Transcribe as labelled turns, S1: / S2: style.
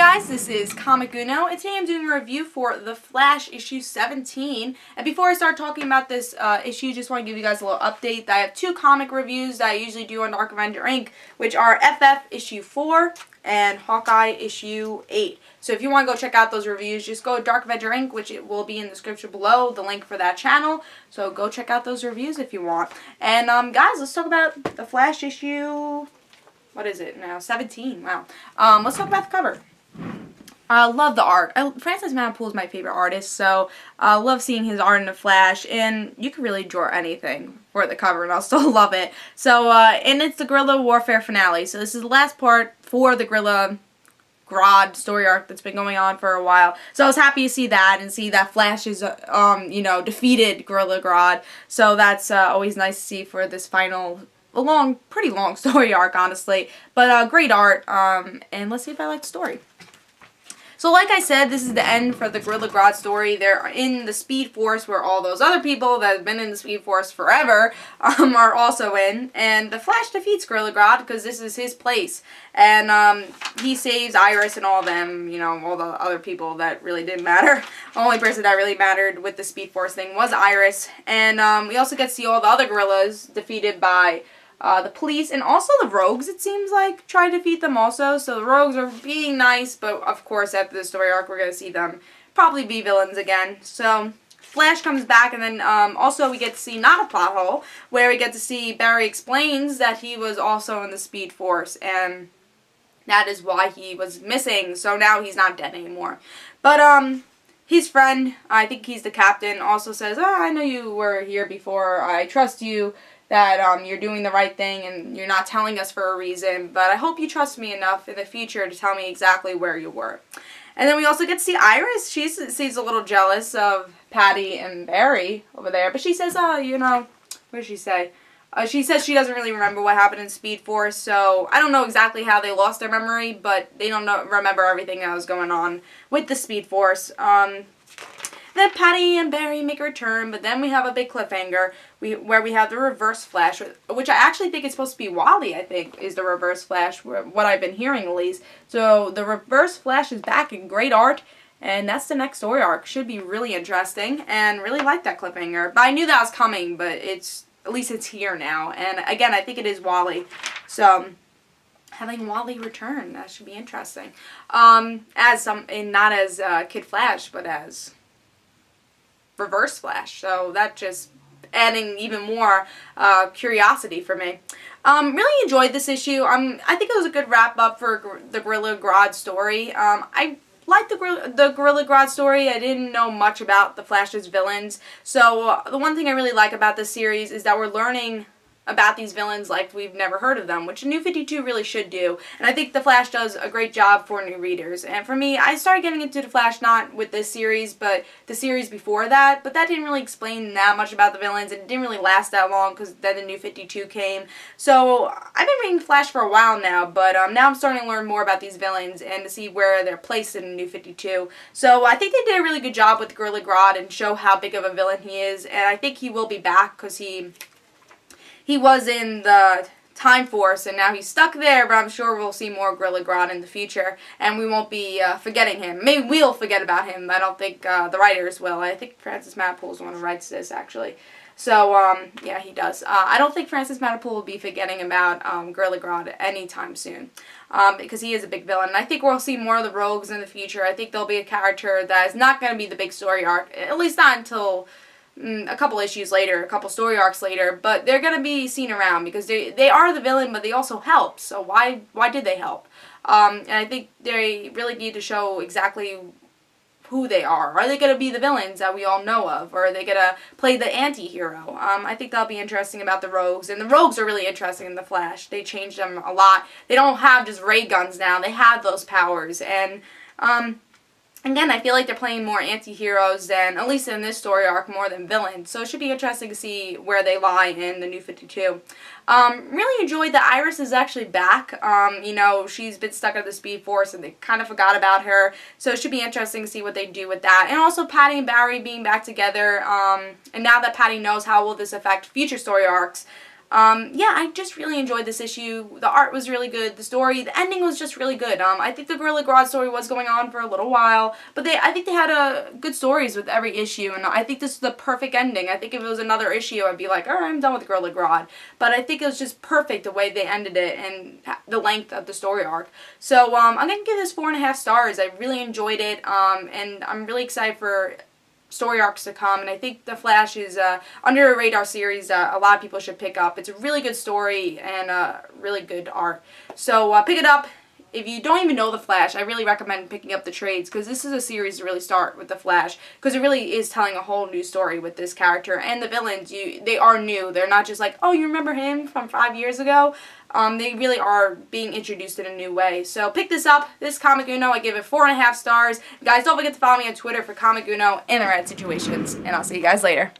S1: guys, this is Comic Uno, and today I'm doing a review for The Flash issue 17. And before I start talking about this issue, just want to give you guys a little update that I have two comic reviews that I usually do on Dark Avenger Inc., which are FF issue 4 and Hawkeye issue 8. So if you want to go check out those reviews, just go to Dark Avenger Inc., which it will be in the description below, the link for that channel. So go check out those reviews if you want. And guys, let's talk about The Flash issue... what is it now? 17. Wow. Let's talk about the cover. I love the art. Francis Manapool is my favorite artist, so I love seeing his art in The Flash, and you can really draw anything for the cover, and I'll still love it. So, and it's the Guerrilla Warfare finale, so this is the last part for the Guerrilla Grodd story arc that's been going on for a while. So I was happy to see that and see that Flash is, defeated Guerrilla Grodd. So that's always nice to see for this final... pretty long story arc, honestly, but great art, and let's see if I like the story. So like I said, this is the end for the Guerrilla Grodd story. They're in the Speed Force where all those other people that have been in the Speed Force forever are also in, and the Flash defeats Guerrilla Grodd because this is his place, and he saves Iris and all them, all the other people that really didn't matter. The only person that really mattered with the Speed Force thing was Iris, and we also get to see all the other gorillas defeated by the police, and also the rogues, it seems like, try to defeat them also. So the rogues are being nice, but of course after the story arc we're going to see them probably be villains again. So Flash comes back, and then also we get to see not a plot hole, where we get to see Barry explains that he was also in the Speed Force, and that is why he was missing, so now he's not dead anymore. But his friend, I think he's the captain, also says, "Oh, I know you were here before, I trust you, that you're doing the right thing and you're not telling us for a reason, but I hope you trust me enough in the future to tell me exactly where you were." And then we also get to see Iris. She seems a little jealous of Patty and Barry over there, but she says, what did she say? She says she doesn't really remember what happened in Speed Force, so I don't know exactly how they lost their memory, but they don't remember everything that was going on with the Speed Force. Then Patty and Barry make a return, but then we have a big cliffhanger where we have the Reverse Flash, which I actually think is supposed to be Wally, I think, is the Reverse Flash, what I've been hearing at least. So the Reverse Flash is back in great art, and that's the next story arc. Should be really interesting, and really like that cliffhanger. But I knew that was coming, but at least it's here now. And again, I think it is Wally. So having Wally return, that should be interesting. Not as Kid Flash, but as Reverse Flash, so that just adding even more curiosity for me. Really enjoyed this issue. I think it was a good wrap up for the Guerrilla Grodd story. I liked the Guerrilla Grodd story. I didn't know much about the Flash's villains, so the one thing I really like about this series is that we're learning about these villains like we've never heard of them, which New 52 really should do. And I think The Flash does a great job for new readers. And for me, I started getting into The Flash not with this series, but the series before that. But that didn't really explain that much about the villains, and it didn't really last that long because then the New 52 came. So I've been reading Flash for a while now, but now I'm starting to learn more about these villains and to see where they're placed in the New 52. So I think they did a really good job with Guerrilla Grodd and show how big of a villain he is. And I think he will be back because he was in the Time Force, and now he's stuck there, but I'm sure we'll see more Guerrilla Grodd in the future, and we won't be forgetting him. Maybe we'll forget about him. I don't think the writers will. I think Francis Manapool is the one who writes this, actually. So, yeah, he does. I don't think Francis Manapool will be forgetting about Guerrilla Grodd anytime soon, because he is a big villain. And I think we'll see more of the rogues in the future. I think there'll be a character that is not going to be the big story arc, at least not until a couple issues later, a couple story arcs later, but they're going to be seen around because they are the villain, but they also help. So why did they help? And I think they really need to show exactly who they are. Are they going to be the villains that we all know of, or are they going to play the anti-hero? I think that'll be interesting about the rogues, and the rogues are really interesting in The Flash. They changed them a lot. They don't have just ray guns now. They have those powers, and again, I feel like they're playing more anti-heroes than, at least in this story arc, more than villains. So it should be interesting to see where they lie in the New 52. Really enjoyed that Iris is actually back. She's been stuck at the Speed Force and they kind of forgot about her. So it should be interesting to see what they do with that. And also Patty and Barry being back together. And now that Patty knows how will this affect future story arcs, Yeah, I just really enjoyed this issue. The art was really good. The story, the ending was just really good. I think the Gorilla Grodd story was going on for a little while, but I think they had good stories with every issue, and I think this is the perfect ending. I think if it was another issue, I'd be like, alright, I'm done with Gorilla Grodd. But I think it was just perfect the way they ended it and the length of the story arc. So, I'm going to give this 4.5 stars. I really enjoyed it, and I'm really excited for story arcs to come, and I think The Flash is under a radar series a lot of people should pick up. It's a really good story and really good art. So pick it up. If you don't even know The Flash, I really recommend picking up the trades, because this is a series to really start with The Flash, because it really is telling a whole new story with this character. And the villains, they are new. They're not just like, oh, you remember him from 5 years ago? They really are being introduced in a new way. So pick this up. This Comic Uno, I give it 4.5 stars. Guys, don't forget to follow me on Twitter for Comic Uno and the Red Situations. And I'll see you guys later.